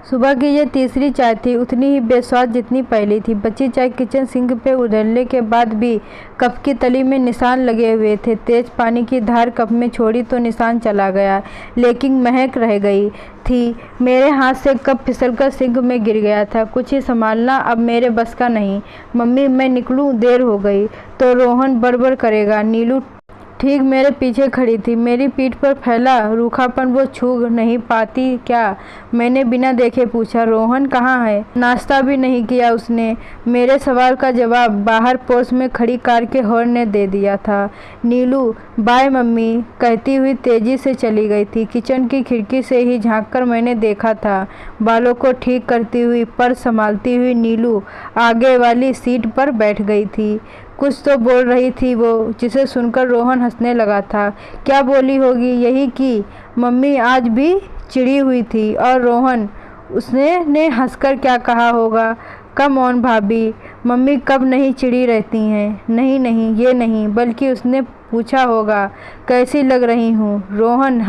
सुबह की ये तीसरी चाय थी, उतनी ही बेस्वाद जितनी पहली थी। बची चाय किचन सिंक पे उधेड़ने के बाद भी कप की तली में निशान लगे हुए थे। तेज पानी की धार कप में छोड़ी तो निशान चला गया, लेकिन महक रह गई थी। मेरे हाथ से कप फिसलकर सिंक में गिर गया था। कुछ ही संभालना अब मेरे बस का नहीं। मम्मी, मैं निकलूं? देर हो गई तो रोहन बड़बड़ करेगा। नीलू ठीक मेरे पीछे खड़ी थी। मेरी पीठ पर फैला रूखापन वो छू नहीं पाती क्या? मैंने बिना देखे पूछा, रोहन कहाँ है? नाश्ता भी नहीं किया उसने। मेरे सवाल का जवाब बाहर पोर्च में खड़ी कार के हॉर्न ने दे दिया था। नीलू, बाय मम्मी कहती हुई तेजी से चली गई थी। किचन की खिड़की से ही झांककर मैंने देखा था, बालों को ठीक करती हुई, पर्स संभालती हुई नीलू आगे वाली सीट पर बैठ गई थी। कुछ तो बोल रही थी वो, जिसे सुनकर रोहन हंसने लगा था। क्या बोली होगी? यही कि मम्मी आज भी चिड़ी हुई थी। और रोहन, उसने हंसकर क्या कहा होगा? कम ऑन भाभी, मम्मी कब नहीं चिड़ी रहती हैं। नहीं नहीं, ये नहीं, बल्कि उसने पूछा होगा कैसी लग रही हूँ। रोहन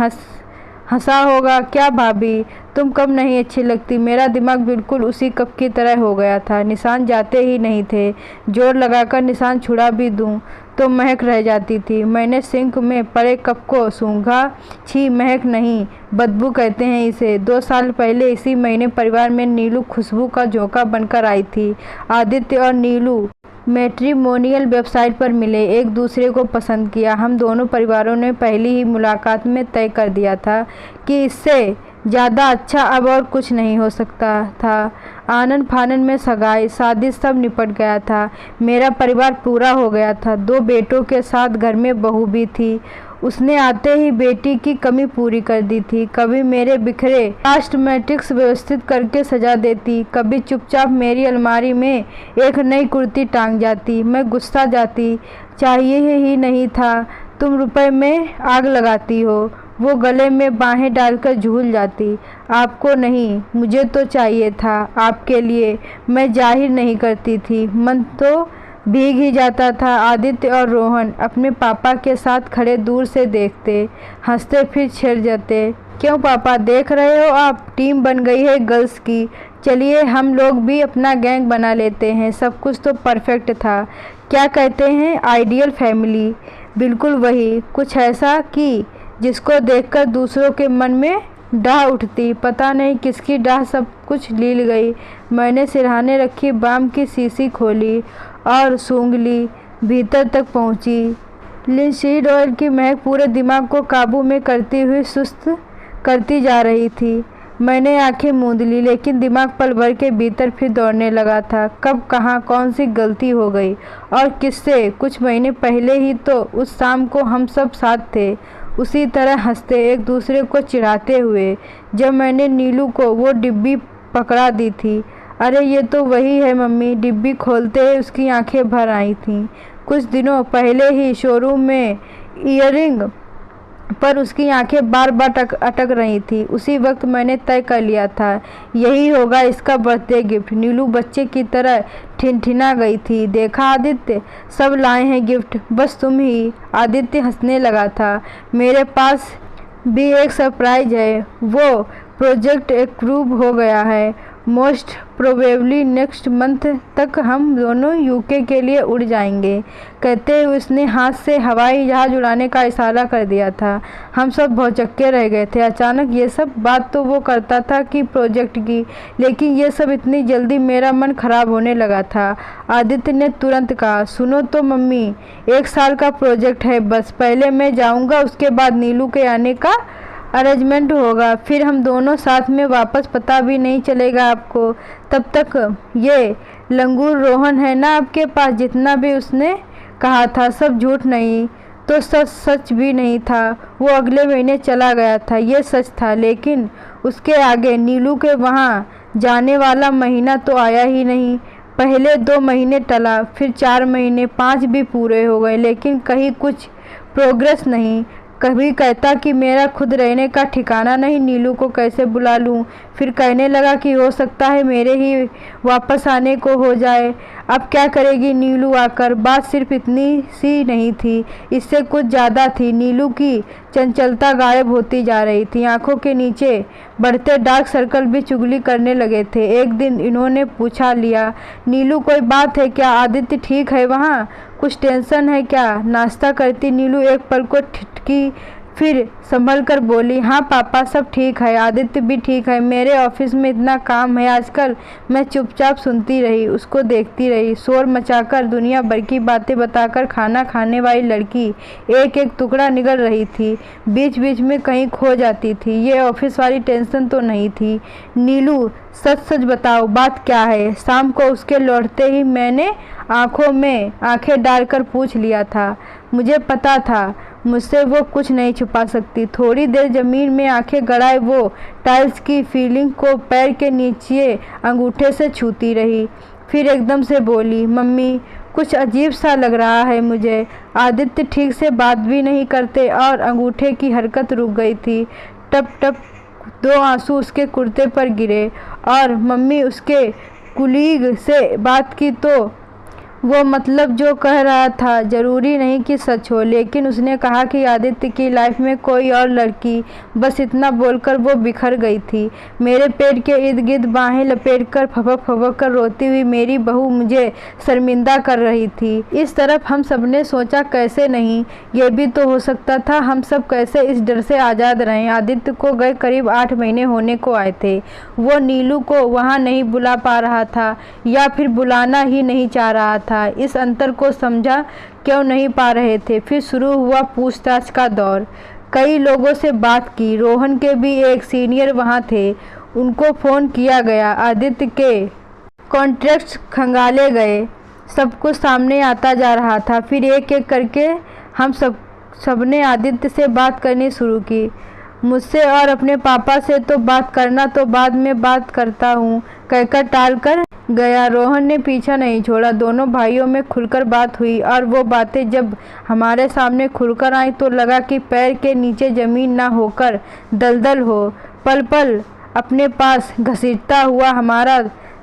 हंसा होगा, क्या भाभी तुम कब नहीं अच्छी लगती। मेरा दिमाग बिल्कुल उसी कप की तरह हो गया था। निशान जाते ही नहीं थे। जोर लगाकर निशान छुड़ा भी दूं तो महक रह जाती थी। मैंने सिंक में पड़े कप को सूंघा। छी, महक नहीं, बदबू कहते हैं इसे। 2 साल पहले इसी महीने परिवार में नीलू खुशबू का झोंका बनकर आई थी। आदित्य और नीलू मैट्रिमोनियल वेबसाइट पर मिले, एक दूसरे को पसंद किया। हम दोनों परिवारों ने पहली ही मुलाकात में तय कर दिया था कि इससे ज़्यादा अच्छा अब और कुछ नहीं हो सकता था। आनन फानन में सगाई शादी सब निपट गया था। मेरा परिवार पूरा हो गया था। 2 बेटों के साथ घर में बहू भी थी। उसने आते ही बेटी की कमी पूरी कर दी थी। कभी मेरे बिखरे कॉस्मेटिक्स व्यवस्थित करके सजा देती, कभी चुपचाप मेरी अलमारी में एक नई कुर्ती टांग जाती। मैं गुस्सा जाती, चाहिए ही नहीं था, तुम रुपए में आग लगाती हो। वो गले में बाहें डालकर झूल जाती, आपको नहीं, मुझे तो चाहिए था, आपके लिए। मैं जाहिर नहीं करती थी, मन तो भीग ही जाता था। आदित्य और रोहन अपने पापा के साथ खड़े दूर से देखते, हंसते, फिर छिड़ जाते। क्यों पापा, देख रहे हो आप, टीम बन गई है गर्ल्स की। चलिए हम लोग भी अपना गैंग बना लेते हैं। सब कुछ तो परफेक्ट था। क्या कहते हैं, आइडियल फैमिली। बिल्कुल वही, कुछ ऐसा कि जिसको देखकर दूसरों के मन में डाह उठती। पता नहीं किसकी डाह सब कुछ लील गई। मैंने सिरहाने रखी बाम की शीशी खोली और सूंघ ली, भीतर तक पहुंची। लिनसीड ऑयल की महक पूरे दिमाग को काबू में करती हुई सुस्त करती जा रही थी। मैंने आंखें मूंद ली, लेकिन दिमाग पल भर के भीतर फिर दौड़ने लगा था। कब, कहाँ, कौन सी गलती हो गई और किससे? कुछ महीने पहले ही तो उस शाम को हम सब साथ थे, उसी तरह हंसते, एक दूसरे को चिढ़ाते हुए, जब मैंने नीलू को वो डिब्बी पकड़ा दी थी। अरे ये तो वही है मम्मी। डिब्बी खोलते ही उसकी आंखें भर आई थीं। कुछ दिनों पहले ही शोरूम में ईयरिंग पर उसकी आंखें बार बार अटक रही थी। उसी वक्त मैंने तय कर लिया था, यही होगा इसका बर्थडे गिफ्ट। नीलू बच्चे की तरह ठिनठिना गई थी। देखा आदित्य, सब लाए हैं गिफ्ट, बस तुम ही। आदित्य हंसने लगा था। मेरे पास भी एक सरप्राइज है। वो प्रोजेक्ट अप्रूव हो गया है। मोस्ट प्रोबेबली नेक्स्ट मंथ तक हम दोनों यूके के लिए उड़ जाएंगे। कहते हुए उसने हाथ से हवाई जहाज़ उड़ाने का इशारा कर दिया था। हम सब भौचक्के रह गए थे। अचानक ये सब बात तो वो करता था कि प्रोजेक्ट की, लेकिन ये सब इतनी जल्दी, मेरा मन खराब होने लगा था। आदित्य ने तुरंत कहा, सुनो तो मम्मी, 1 साल का प्रोजेक्ट है बस। पहले मैं जाऊँगा, उसके बाद नीलू के आने का अरेंजमेंट होगा, फिर हम दोनों साथ में वापस, पता भी नहीं चलेगा आपको। तब तक ये लंगूर रोहन है ना आपके पास। जितना भी उसने कहा था सब झूठ नहीं तो सच भी नहीं था। वो अगले महीने चला गया था, ये सच था। लेकिन उसके आगे नीलू के वहाँ जाने वाला महीना तो आया ही नहीं। पहले 2 महीने टला, फिर 4 महीने, 5 भी पूरे हो गए, लेकिन कहीं कुछ प्रोग्रेस नहीं। कभी कहता कि मेरा खुद रहने का ठिकाना नहीं, नीलू को कैसे बुला लूं। फिर कहने लगा कि हो सकता है मेरे ही वापस आने को हो जाए। अब क्या करेगी नीलू आकर। बात सिर्फ इतनी सी नहीं थी, इससे कुछ ज़्यादा थी। नीलू की चंचलता गायब होती जा रही थी, आंखों के नीचे बढ़ते डार्क सर्कल भी चुगली करने लगे थे। एक दिन इन्होंने पूछा लिया, नीलू कोई बात है क्या? आदित्य ठीक है वहाँ? कुछ टेंशन है क्या? नाश्ता करती नीलू एक पल को ठिठकी, फिर संभल कर बोली, हाँ पापा सब ठीक है, आदित्य भी ठीक है। मेरे ऑफिस में इतना काम है आजकल। मैं चुपचाप सुनती रही, उसको देखती रही। शोर मचाकर दुनिया भर की बातें बताकर खाना खाने वाली लड़की एक एक टुकड़ा निगल रही थी, बीच बीच में कहीं खो जाती थी। ये ऑफिस वाली टेंशन तो नहीं थी। नीलू सच सच बताओ बात क्या है? शाम को उसके लौटते ही मैंने आंखों में आंखें डालकर पूछ लिया था। मुझे पता था मुझसे वो कुछ नहीं छुपा सकती। थोड़ी देर ज़मीन में आंखें गड़ाए वो टाइल्स की फीलिंग को पैर के नीचे अंगूठे से छूती रही। फिर एकदम से बोली, मम्मी कुछ अजीब सा लग रहा है मुझे। आदित्य ठीक से बात भी नहीं करते और अंगूठे की हरकत रुक गई थी। टप टप 2 आंसू उसके कुर्ते पर गिरे। और मम्मी उसके कुलीग से बात की तो वो मतलब जो कह रहा था ज़रूरी नहीं कि सच हो, लेकिन उसने कहा कि आदित्य की लाइफ में कोई और लड़की। बस इतना बोलकर वो बिखर गई थी। मेरे पेट के इर्द गिर्द बाहें लपेटकर फपक फपक कर रोती हुई मेरी बहू मुझे शर्मिंदा कर रही थी। इस तरफ हम सब ने सोचा कैसे नहीं, ये भी तो हो सकता था हम सब कैसे इस डर से आज़ाद रहें। आदित्य को गए करीब 8 महीने होने को आए थे। वो नीलू को वहाँ नहीं बुला पा रहा था या फिर बुलाना ही नहीं चाह रहा था। इस अंतर को समझा क्यों नहीं पा रहे थे। फिर शुरू हुआ पूछताछ का दौर। कई लोगों से बात की, रोहन के भी एक सीनियर वहाँ थे, उनको फ़ोन किया गया। आदित्य के कॉन्ट्रैक्ट्स खंगाले गए। सब कुछ सामने आता जा रहा था। फिर एक एक करके हम सबने आदित्य से बात करनी शुरू की। मुझसे और अपने पापा से तो बात करना तो बाद में बात करता हूँ कहकर टाल कर गया। रोहन ने पीछा नहीं छोड़ा। दोनों भाइयों में खुलकर बात हुई और वो बातें जब हमारे सामने खुलकर आई तो लगा कि पैर के नीचे ज़मीन ना होकर दलदल हो। पल पल अपने पास घसीटता हुआ हमारा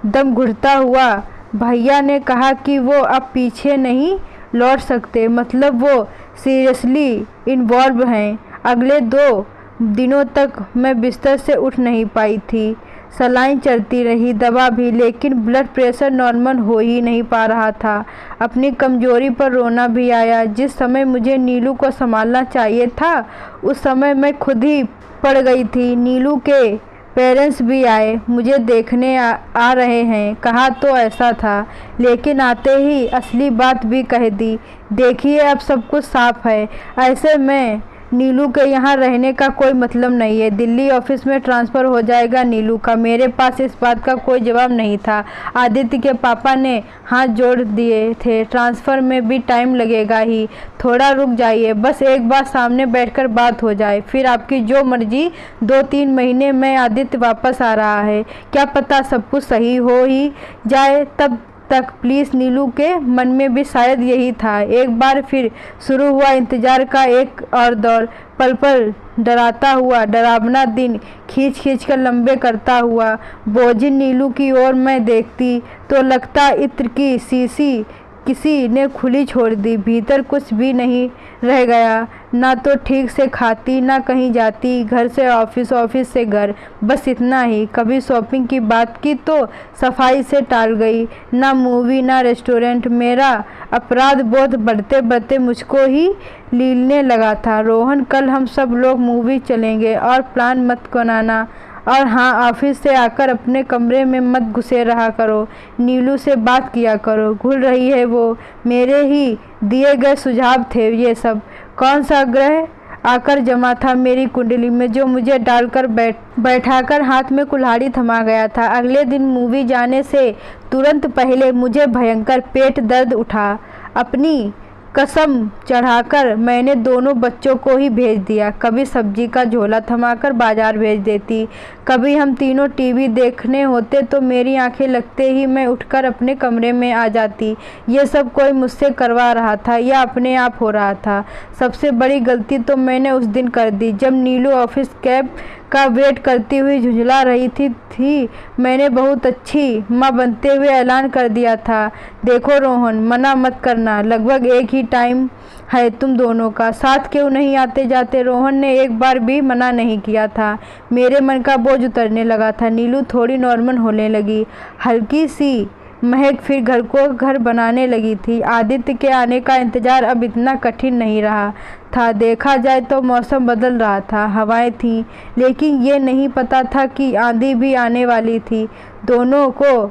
दम घुटता हुआ भैया ने कहा कि वो अब पीछे नहीं लौट सकते, मतलब वो सीरियसली इन्वॉल्व हैं। अगले 2 दिनों तक मैं बिस्तर से उठ नहीं पाई थी। सलाइन चलती रही, दवा भी, लेकिन ब्लड प्रेशर नॉर्मल हो ही नहीं पा रहा था। अपनी कमजोरी पर रोना भी आया। जिस समय मुझे नीलू को संभालना चाहिए था उस समय मैं खुद ही पड़ गई थी। नीलू के पेरेंट्स भी आए, मुझे देखने आ रहे हैं कहा तो ऐसा था, लेकिन आते ही असली बात भी कह दी। देखिए अब सब कुछ साफ है। ऐसे में नीलू के यहाँ रहने का कोई मतलब नहीं है। दिल्ली ऑफिस में ट्रांसफ़र हो जाएगा नीलू का। मेरे पास इस बात का कोई जवाब नहीं था। आदित्य के पापा ने हाथ जोड़ दिए थे, ट्रांसफ़र में भी टाइम लगेगा ही, थोड़ा रुक जाइए, बस एक बार सामने बैठकर बात हो जाए, फिर आपकी जो मर्जी। 2-3 महीने में आदित्य वापस आ रहा है, क्या पता सब कुछ सही हो ही जाए तब तक प्लीज़। नीलू के मन में भी शायद यही था। एक बार फिर शुरू हुआ इंतज़ार का एक और दौर। पल पल डराता हुआ डरावना दिन खींच खींच कर लंबे करता हुआ बोझिल नीलू की ओर मैं देखती तो लगता इत्र की शीशी किसी ने खुली छोड़ दी। भीतर कुछ भी नहीं रह गया, ना तो ठीक से खाती ना कहीं जाती, घर से ऑफिस, ऑफिस से घर, बस इतना ही। कभी शॉपिंग की बात की तो सफाई से टाल गई, ना मूवी ना रेस्टोरेंट। मेरा अपराध बोध बढ़ते बढ़ते मुझको ही लीलने लगा था। रोहन कल हम सब लोग मूवी चलेंगे और प्लान मत बनाना, और हाँ ऑफिस से आकर अपने कमरे में मत घुसे रहा करो, नीलू से बात किया करो। घुल रही है वो, मेरे ही दिए गए सुझाव थे ये सब। कौन सा ग्रह आकर जमा था मेरी कुंडली में जो मुझे डालकर बैठाकर हाथ में कुल्हाड़ी थमा गया था। अगले दिन मूवी जाने से तुरंत पहले मुझे भयंकर पेट दर्द उठा। अपनी कसम चढ़ाकर मैंने दोनों बच्चों को ही भेज दिया। कभी सब्जी का झोला थमाकर बाजार भेज देती, कभी हम तीनों टीवी देखने होते तो मेरी आंखें लगते ही मैं उठकर अपने कमरे में आ जाती। ये सब कोई मुझसे करवा रहा था या अपने आप हो रहा था? सबसे बड़ी गलती तो मैंने उस दिन कर दी जब नीलू ऑफिस कैब का वेट करती हुई झुंझला रही थी। मैंने बहुत अच्छी माँ बनते हुए ऐलान कर दिया था, देखो रोहन, मना मत करना, लगभग एक ही टाइम है तुम दोनों का, साथ क्यों नहीं आते जाते? रोहन ने एक बार भी मना नहीं किया था। मेरे मन का बोझ उतरने लगा था। नीलू थोड़ी नॉर्मल होने लगी, हल्की सी महक फिर घर को घर बनाने लगी थी। आदित्य के आने का इंतजार अब इतना कठिन नहीं रहा था। देखा जाए तो मौसम बदल रहा था, हवाएं थीं, लेकिन ये नहीं पता था कि आंधी भी आने वाली थी। दोनों को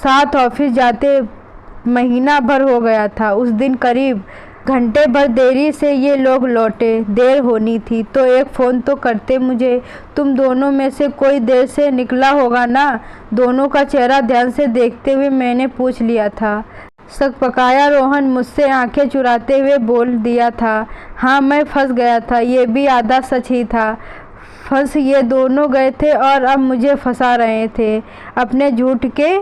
साथ ऑफिस जाते महीना भर हो गया था। उस दिन करीब घंटे भर देरी से ये लोग लौटे। देर होनी थी तो एक फ़ोन तो करते मुझे, तुम दोनों में से कोई देर से निकला होगा ना? दोनों का चेहरा ध्यान से देखते हुए मैंने पूछ लिया था। सकपकाया रोहन मुझसे आंखें चुराते हुए बोल दिया था, हाँ मैं फंस गया था। ये भी आधा सच ही था। फंस ये दोनों गए थे और अब मुझे फंसा रहे थे अपने झूठ के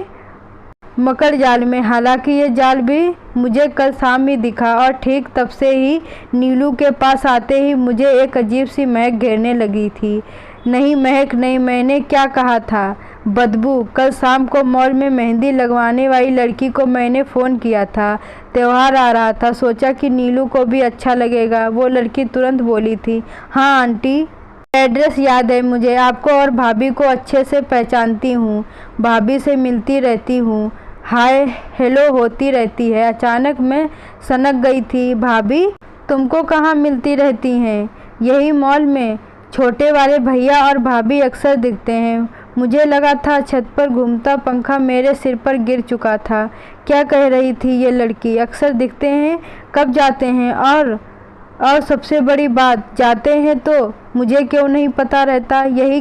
मकर जाल में। हालांकि ये जाल भी मुझे कल शाम ही दिखा और ठीक तब से ही नीलू के पास आते ही मुझे एक अजीब सी महक घेरने लगी थी। नहीं महक नहीं, मैंने क्या कहा था? बदबू। कल शाम को मॉल में मेहंदी लगवाने वाली लड़की को मैंने फ़ोन किया था। त्योहार आ रहा था, सोचा कि नीलू को भी अच्छा लगेगा। वो लड़की तुरंत बोली थी, हाँ आंटी, एड्रेस याद है मुझे, आपको और भाभी को अच्छे से पहचानती हूँ, भाभी से मिलती रहती हूँ, हाय हेलो होती रहती है। अचानक मैं सनक गई थी। भाभी तुमको कहाँ मिलती रहती हैं? यही मॉल में। छोटे वाले भैया और भाभी अक्सर दिखते हैं। मुझे लगा था छत पर घूमता पंखा मेरे सिर पर गिर चुका था। क्या कह रही थी ये लड़की? अक्सर दिखते हैं, कब जाते हैं? और सबसे बड़ी बात, जाते हैं तो मुझे क्यों नहीं पता रहता? यही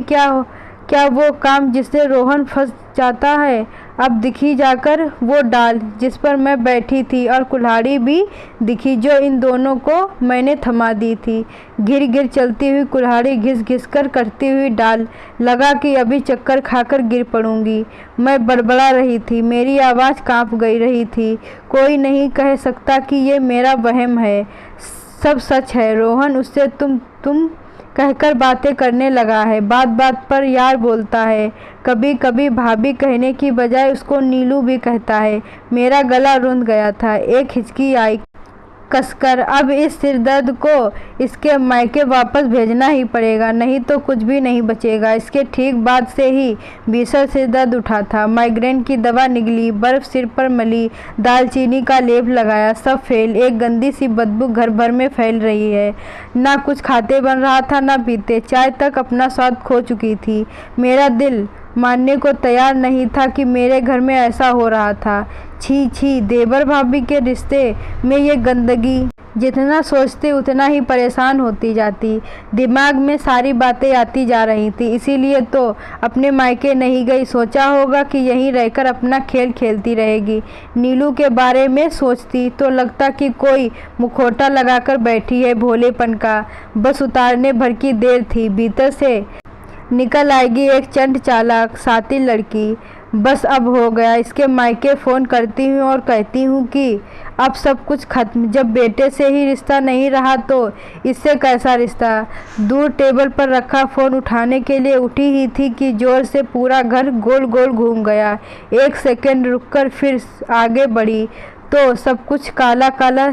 क्या वो काम जिससे रोहन फंस जाता है? अब दिखी जाकर वो डाल जिस पर मैं बैठी थी और कुल्हाड़ी भी दिखी जो इन दोनों को मैंने थमा दी थी। गिर चलती हुई कुल्हाड़ी घिस घिस कर करती हुई डाल। लगा कि अभी चक्कर खाकर गिर पड़ूंगी। मैं बड़बड़ा रही थी, मेरी आवाज़ कांप गई रही थी। कोई नहीं कह सकता कि ये मेरा वहम है, सब सच है। रोहन उससे तुम कहकर बातें करने लगा है। बात बात पर यार बोलता है। कभी कभी भाभी कहने की बजाय उसको नीलू भी कहता है। मेरा गला रुंध गया था। एक हिचकी आई कसकर। अब इस सिरदर्द को इसके मायके वापस भेजना ही पड़ेगा, नहीं तो कुछ भी नहीं बचेगा। इसके ठीक बाद से ही भीषण सिरदर्द उठा था। माइग्रेन की दवा निगली, बर्फ सिर पर मली, दालचीनी का लेप लगाया, सब फेल। एक गंदी सी बदबू घर भर में फैल रही है। ना कुछ खाते बन रहा था ना पीते, चाय तक अपना स्वाद खो चुकी थी। मेरा दिल मानने को तैयार नहीं था कि मेरे घर में ऐसा हो रहा था। छी छी, देवर भाभी के रिश्ते में ये गंदगी। जितना सोचती उतना ही परेशान होती जाती। दिमाग में सारी बातें आती जा रही थी, इसीलिए तो अपने मायके नहीं गई। सोचा होगा कि यहीं रहकर अपना खेल खेलती रहेगी। नीलू के बारे में सोचती तो लगता कि कोई मुखौटा लगाकर बैठी है भोलेपन का। बस उतारने भर की देर थी, भीतर से निकल आएगी एक चंट चालाक साथी लड़की। बस अब हो गया। इसके मायके फ़ोन करती हूँ और कहती हूँ कि अब सब कुछ खत्म। जब बेटे से ही रिश्ता नहीं रहा तो इससे कैसा रिश्ता? दूर टेबल पर रखा फ़ोन उठाने के लिए उठी ही थी कि जोर से पूरा घर गोल गोल घूम गया। एक सेकंड रुककर फिर आगे बढ़ी तो सब कुछ काला काला।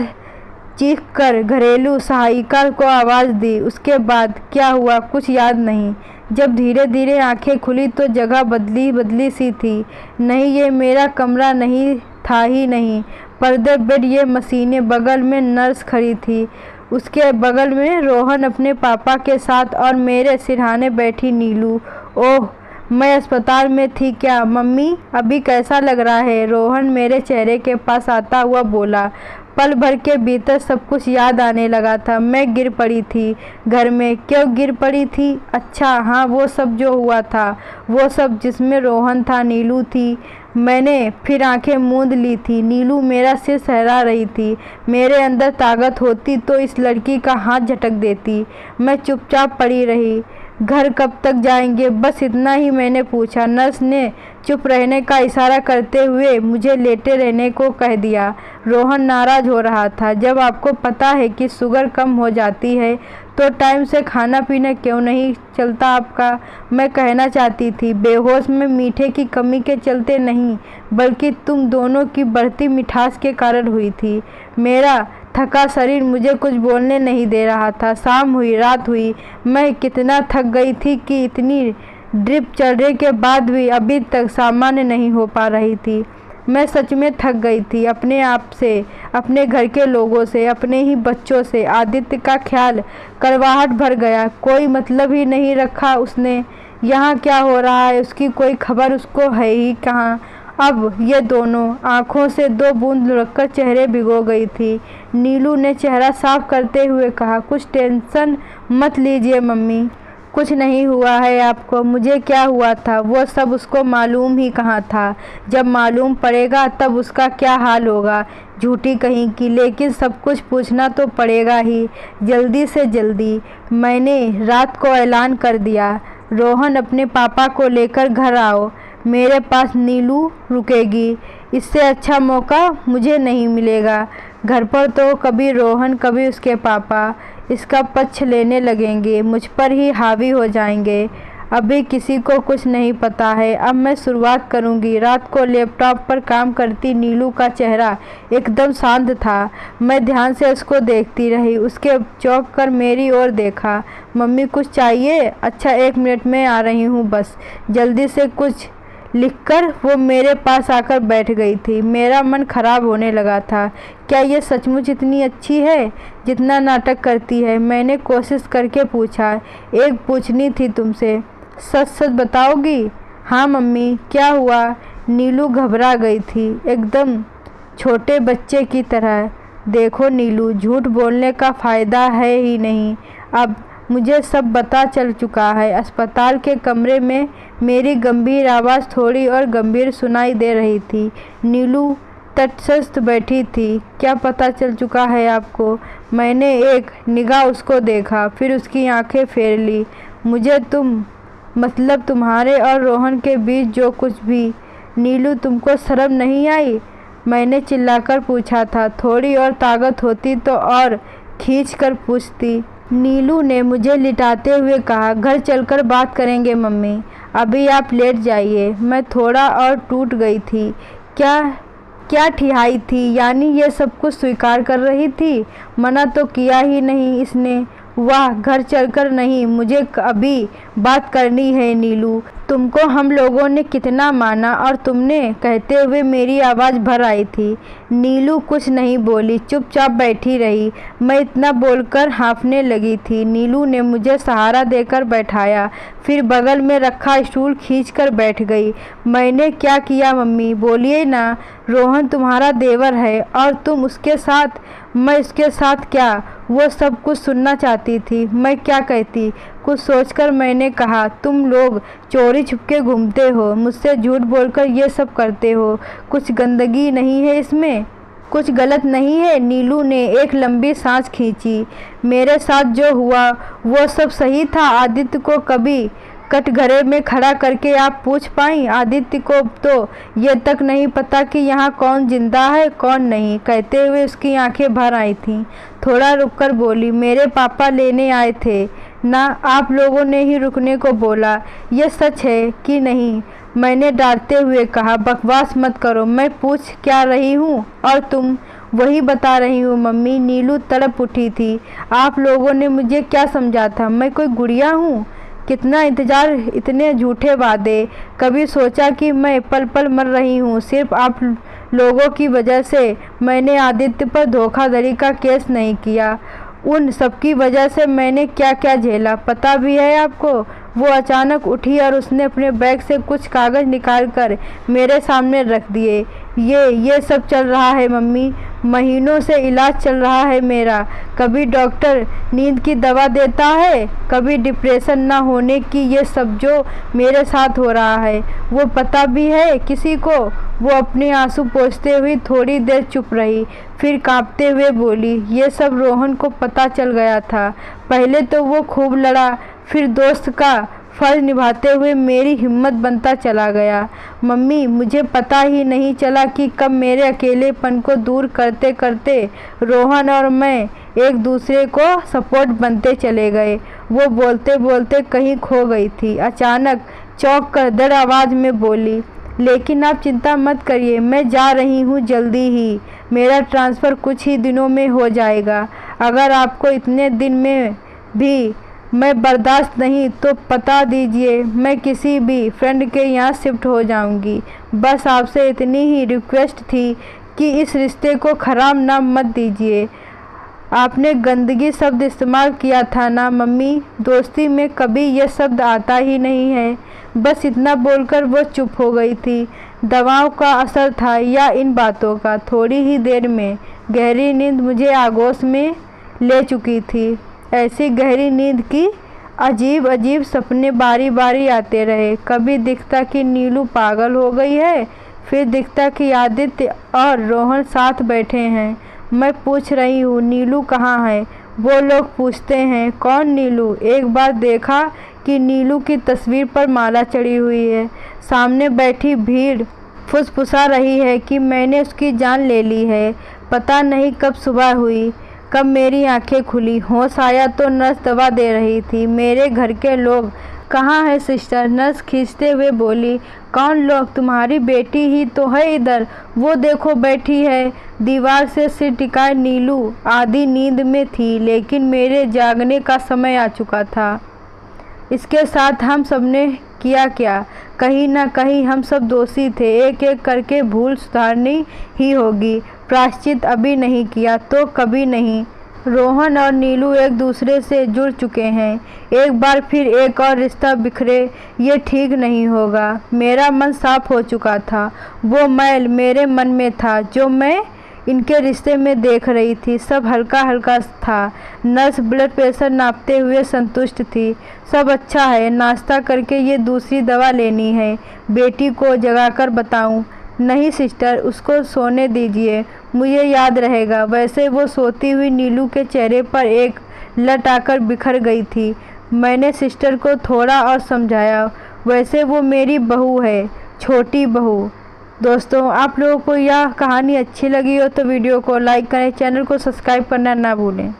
चीख कर घरेलू सहायिका को आवाज़ दी। उसके बाद क्या हुआ कुछ याद नहीं। जब धीरे धीरे आंखें खुली तो जगह बदली सी थी। नहीं, ये मेरा कमरा नहीं था ही नहीं। पर्दे, बेड, ये मशीनें। बगल में नर्स खड़ी थी, उसके बगल में रोहन अपने पापा के साथ और मेरे सिरहाने बैठी नीलू। ओह, मैं अस्पताल में थी क्या? मम्मी अभी कैसा लग रहा है? रोहन मेरे चेहरे के पास आता हुआ बोला। पल भर के भीतर सब कुछ याद आने लगा था। मैं गिर पड़ी थी घर में। क्यों गिर पड़ी थी? अच्छा हाँ, वो सब जो हुआ था, वो सब जिसमें रोहन था, नीलू थी। मैंने फिर आंखें मूंद ली थी। नीलू मेरा सिर सहला रही थी। मेरे अंदर ताकत होती तो इस लड़की का हाथ झटक देती। मैं चुपचाप पड़ी रही। घर कब तक जाएंगे? बस इतना ही मैंने पूछा। नर्स ने चुप रहने का इशारा करते हुए मुझे लेटे रहने को कह दिया। रोहन नाराज हो रहा था। जब आपको पता है कि शुगर कम हो जाती है तो टाइम से खाना पीना क्यों नहीं चलता आपका? मैं कहना चाहती थी, बेहोश में मीठे की कमी के चलते नहीं, बल्कि तुम दोनों की बढ़ती मिठास के कारण हुई थी। मेरा थका शरीर मुझे कुछ बोलने नहीं दे रहा था। शाम हुई, रात हुई, मैं कितना थक गई थी कि इतनी ड्रिप चढ़ने के बाद भी अभी तक सामान्य नहीं हो पा रही थी। मैं सच में थक गई थी, अपने आप से, अपने घर के लोगों से, अपने ही बच्चों से। आदित्य का ख्याल कड़वाहट भर गया। कोई मतलब ही नहीं रखा उसने। यहाँ क्या हो रहा है उसकी कोई खबर उसको है ही कहाँ। अब ये दोनों आँखों से दो बूंद लुढ़ककर चेहरे भिगो गई थी। नीलू ने चेहरा साफ करते हुए कहा, कुछ टेंशन मत लीजिए मम्मी, कुछ नहीं हुआ है आपको। मुझे क्या हुआ था वो सब उसको मालूम ही कहाँ था। जब मालूम पड़ेगा तब उसका क्या हाल होगा। झूठी कहीं की, लेकिन सब कुछ पूछना तो पड़ेगा ही, जल्दी से जल्दी। मैंने रात को ऐलान कर दिया, रोहन अपने पापा को लेकर घर आओ। मेरे पास नीलू रुकेगी। इससे अच्छा मौका मुझे नहीं मिलेगा। घर पर तो कभी रोहन कभी उसके पापा इसका पक्ष लेने लगेंगे, मुझ पर ही हावी हो जाएंगे। अभी किसी को कुछ नहीं पता है। अब मैं शुरुआत करूंगी। रात को लैपटॉप पर काम करती नीलू का चेहरा एकदम शांत था। मैं ध्यान से उसको देखती रही। उसके चौंक कर मेरी ओर देखा। मम्मी कुछ चाहिए? अच्छा 1 मिनट में आ रही हूँ, बस। जल्दी से कुछ लिखकर वो मेरे पास आकर बैठ गई थी। मेरा मन खराब होने लगा था। क्या ये सचमुच इतनी अच्छी है जितना नाटक करती है? मैंने कोशिश करके पूछा। एक पूछनी थी तुमसे, सच सच बताओगी? हाँ मम्मी। क्या हुआ? नीलू घबरा गई थी, एकदम छोटे बच्चे की तरह। देखो नीलू, झूठ बोलने का फ़ायदा है ही नहीं। अब मुझे सब पता चल चुका है। अस्पताल के कमरे में मेरी गंभीर आवाज़ थोड़ी और गंभीर सुनाई दे रही थी। नीलू तटस्थ बैठी थी। क्या पता चल चुका है आपको? मैंने एक निगाह उसको देखा, फिर उसकी आंखें फेर ली। मुझे मतलब तुम्हारे और रोहन के बीच जो कुछ भी। नीलू तुमको शर्म नहीं आई? मैंने चिल्लाकर पूछा था। थोड़ी और ताकत होती तो और खींच कर पूछती। नीलू ने मुझे लिटाते हुए कहा, घर चलकर बात करेंगे मम्मी, अभी आप लेट जाइए। मैं थोड़ा और टूट गई थी। क्या ठिहाई थी? यानी ये सब कुछ स्वीकार कर रही थी? मना तो किया ही नहीं इसने। वाह, घर चलकर नहीं, मुझे अभी बात करनी है नीलू। तुमको हम लोगों ने कितना माना और तुमने, कहते हुए मेरी आवाज़ भर आई थी। नीलू कुछ नहीं बोली, चुपचाप बैठी रही। मैं इतना बोलकर हाँफने लगी थी। नीलू ने मुझे सहारा देकर बैठाया, फिर बगल में रखा स्टूल खींचकर बैठ गई। मैंने क्या किया मम्मी? बोलिए ना। रोहन तुम्हारा देवर है और तुम उसके साथ। मैं उसके साथ क्या? वो सब कुछ सुनना चाहती थी। मैं क्या कहती? कुछ सोचकर मैंने कहा, तुम लोग चोरी छुपके घूमते हो, मुझसे झूठ बोलकर ये सब करते हो। कुछ गंदगी नहीं है इसमें? कुछ गलत नहीं है? नीलू ने एक लंबी सांस खींची। मेरे साथ जो हुआ वो सब सही था। आदित्य को कभी कटघरे में खड़ा करके आप पूछ पाई? आदित्य को तो ये तक नहीं पता कि यहाँ कौन जिंदा है कौन नहीं। कहते हुए उसकी आंखें भर आई थीं। थोड़ा रुककर बोली, मेरे पापा लेने आए थे ना, आप लोगों ने ही रुकने को बोला। ये सच है कि नहीं? मैंने डांटते हुए कहा, बकवास मत करो, मैं पूछ क्या रही हूँ और तुम? वही बता रही हूँ मम्मी। नीलू तड़प उठी थी। आप लोगों ने मुझे क्या समझा था? मैं कोई गुड़िया हूँ? कितना इंतज़ार, इतने झूठे वादे। कभी सोचा कि मैं पल पल मर रही हूँ सिर्फ आप लोगों की वजह से? मैंने आदित्य पर धोखाधड़ी का केस नहीं किया। उन सबकी वजह से मैंने क्या क्या झेला पता भी है आपको? वो अचानक उठी और उसने अपने बैग से कुछ कागज़ निकालकर मेरे सामने रख दिए। ये सब चल रहा है मम्मी। महीनों से इलाज चल रहा है मेरा। कभी डॉक्टर नींद की दवा देता है, कभी डिप्रेशन ना होने की। ये सब जो मेरे साथ हो रहा है वो पता भी है किसी को? वो अपने आंसू पोंछते हुए थोड़ी देर चुप रही, फिर कांपते हुए बोली, ये सब रोहन को पता चल गया था। पहले तो वो खूब लड़ा, फिर दोस्त का फर्ज निभाते हुए मेरी हिम्मत बनता चला गया। मम्मी, मुझे पता ही नहीं चला कि कब मेरे अकेलेपन को दूर करते करते रोहन और मैं एक दूसरे को सपोर्ट बनते चले गए। वो बोलते बोलते कहीं खो गई थी। अचानक चौंक कर दृढ़ आवाज़ में बोली, लेकिन आप चिंता मत करिए, मैं जा रही हूँ जल्दी ही। मेरा ट्रांसफ़र कुछ ही दिनों में हो जाएगा। अगर आपको इतने दिन में भी मैं बर्दाश्त नहीं तो बता दीजिए, मैं किसी भी फ्रेंड के यहाँ शिफ्ट हो जाऊंगी। बस आपसे इतनी ही रिक्वेस्ट थी कि इस रिश्ते को ख़राब ना मत दीजिए। आपने गंदगी शब्द इस्तेमाल किया था ना मम्मी, दोस्ती में कभी यह शब्द आता ही नहीं है। बस इतना बोलकर वो चुप हो गई थी। दवाओं का असर था या इन बातों का, थोड़ी ही देर में गहरी नींद मुझे आगोश में ले चुकी थी। ऐसी गहरी नींद की अजीब अजीब सपने बारी बारी आते रहे। कभी दिखता कि नीलू पागल हो गई है, फिर दिखता कि आदित्य और रोहन साथ बैठे हैं। मैं पूछ रही हूँ, नीलू कहाँ है? वो लोग पूछते हैं, कौन नीलू? एक बार देखा कि नीलू की तस्वीर पर माला चढ़ी हुई है। सामने बैठी भीड़ फुसफुसा रही है कि मैंने उसकी जान ले ली है। पता नहीं कब सुबह हुई, कब मेरी आंखें खुली, होश आया तो नर्स दवा दे रही थी। मेरे घर के लोग कहाँ है सिस्टर? नर्स खींचते हुए बोली, कौन लोग? तुम्हारी बेटी ही तो है इधर, वो देखो बैठी है। दीवार से सिर टिकाए नीलू आधी नींद में थी, लेकिन मेरे जागने का समय आ चुका था। इसके साथ हम सबने किया क्या? कहीं ना कहीं हम सब दोषी थे। एक एक करके भूल सुधारनी ही होगी। प्रायश्चित अभी नहीं किया तो कभी नहीं। रोहन और नीलू एक दूसरे से जुड़ चुके हैं। एक बार फिर एक और रिश्ता बिखरे, ये ठीक नहीं होगा। मेरा मन साफ हो चुका था। वो मैल मेरे मन में था जो मैं इनके रिश्ते में देख रही थी, सब हल्का हल्का था। नर्स ब्लड प्रेशर नापते हुए संतुष्ट थी। सब अच्छा है, नाश्ता करके ये दूसरी दवा लेनी है। बेटी को जगाकर बताऊं? नहीं सिस्टर, उसको सोने दीजिए, मुझे याद रहेगा। वैसे वो सोती हुई नीलू के चेहरे पर एक लट आकर बिखर गई थी। मैंने सिस्टर को थोड़ा और समझाया, वैसे वो मेरी बहू है, छोटी बहू। दोस्तों, आप लोगों को यह कहानी अच्छी लगी हो तो वीडियो को लाइक करें, चैनल को सब्सक्राइब करना ना भूलें।